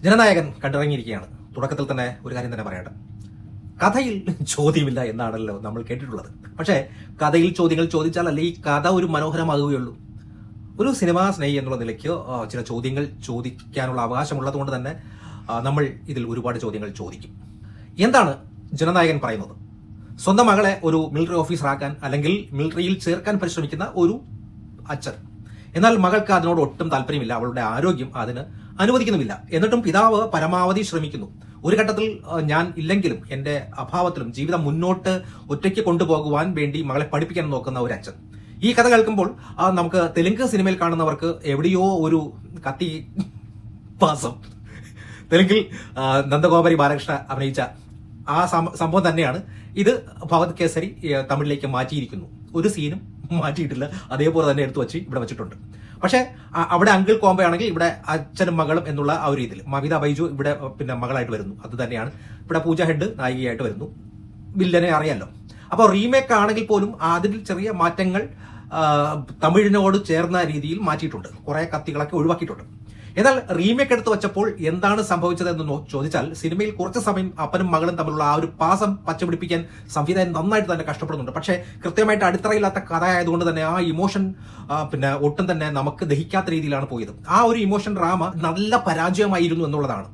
ജനനായകൻ കണ്ടിറങ്ങിയിരിക്കുകയാണ്. തുടക്കത്തിൽ തന്നെ ഒരു കാര്യം തന്നെ പറയട്ടെ, കഥയിൽ ചോദ്യമില്ല എന്നാണല്ലോ നമ്മൾ കേട്ടിട്ടുള്ളത്. പക്ഷേ കഥയിൽ ചോദ്യങ്ങൾ ചോദിച്ചാലല്ലേ ഈ കഥ ഒരു മനോഹരമാകുകയുള്ളൂ. ഒരു സിനിമാ സ്നേഹി എന്നുള്ള നിലയ്ക്ക് ചില ചോദ്യങ്ങൾ ചോദിക്കാനുള്ള അവകാശമുള്ളത് കൊണ്ട് തന്നെ നമ്മൾ ഇതിൽ ഒരുപാട് ചോദ്യങ്ങൾ ചോദിക്കും. എന്താണ് ജനനായകൻ പറയുന്നത്? സ്വന്തം മകളെ ഒരു മിലിറ്ററി ഓഫീസറാക്കാൻ അല്ലെങ്കിൽ മിലിറ്ററിയിൽ ചേർക്കാൻ പരിശ്രമിക്കുന്ന ഒരു അച്ഛൻ. എന്നാൽ മകൾക്ക് അതിനോട് ഒട്ടും താല്പര്യമില്ല, അവളുടെ ആരോഗ്യം അതിന് അനുവദിക്കുന്നുമില്ല. എന്നിട്ടും പിതാവ് പരമാവധി ശ്രമിക്കുന്നു. ഒരു ഘട്ടത്തിൽ ഞാൻ ഇല്ലെങ്കിലും എന്റെ അഭാവത്തിലും ജീവിതം മുന്നോട്ട് ഒറ്റയ്ക്ക് കൊണ്ടുപോകുവാൻ വേണ്ടി മകളെ പഠിപ്പിക്കാൻ നോക്കുന്ന ഒരു അച്ഛൻ. ഈ കഥ കേൾക്കുമ്പോൾ നമുക്ക് തെലുങ്ക് സിനിമയിൽ കാണുന്നവർക്ക് എവിടെയോ ഒരു കത്തി പാസം, തെലുങ്കിൽ നന്ദഗോപരി ബാലകൃഷ്ണ അഭിനയിച്ച ആ സംഭവം തന്നെയാണ് ഇത്. ഭവത് കേസരി തമിഴിലേക്ക് മാറ്റിയിരിക്കുന്നു. ഒരു സീനും മാറ്റിയിട്ടില്ല, അതേപോലെ തന്നെ എടുത്തു വെച്ച് ഇവിടെ വെച്ചിട്ടുണ്ട്. പക്ഷേ അവിടെ അങ്കിൾ കോംബോ ആണെങ്കിൽ ഇവിടെ അച്ഛനും മകളും എന്നുള്ള ആ ഒരു രീതിയിൽ മമിത ബൈജു ഇവിടെ പിന്നെ മകളായിട്ട് വരുന്നു. അത് തന്നെയാണ് ഇവിടെ പൂജ ഹെഡ് നായികയായിട്ട് വരുന്നു. വില്ലനെ അറിയാലോ. അപ്പോൾ റീമേക്ക് ആണെങ്കിൽ പോലും അതിൽ ചെറിയ മാറ്റങ്ങൾ തമിഴിനോട് ചേർന്ന രീതിയിൽ മാറ്റിയിട്ടുണ്ട്. കുറെ കത്തികളൊക്കെ ഒഴിവാക്കിയിട്ടുണ്ട്. എന്നാൽ റീമേക്ക് എടുത്ത് വെച്ചപ്പോൾ എന്താണ് സംഭവിച്ചതെന്ന് ചോദിച്ചാൽ, സിനിമയിൽ കുറച്ച് സമയം അപ്പനും മകളും തമ്മിലുള്ള ആ ഒരു പാസം പച്ചപിടിപ്പിക്കാൻ സംവിധായകൻ നന്നായിട്ട് തന്നെ കഷ്ടപ്പെടുന്നുണ്ട്. പക്ഷേ കൃത്യമായിട്ട് അടിത്തറയില്ലാത്ത കഥ ആയതുകൊണ്ട് തന്നെ ആ ഇമോഷൻ ഒട്ടും തന്നെ നമുക്ക് ദഹിക്കാത്ത രീതിയിലാണ് പോയത്. ആ ഒരു ഇമോഷൻ ഡ്രാമ നല്ല പരാജയമായിരുന്നു എന്നുള്ളതാണ്.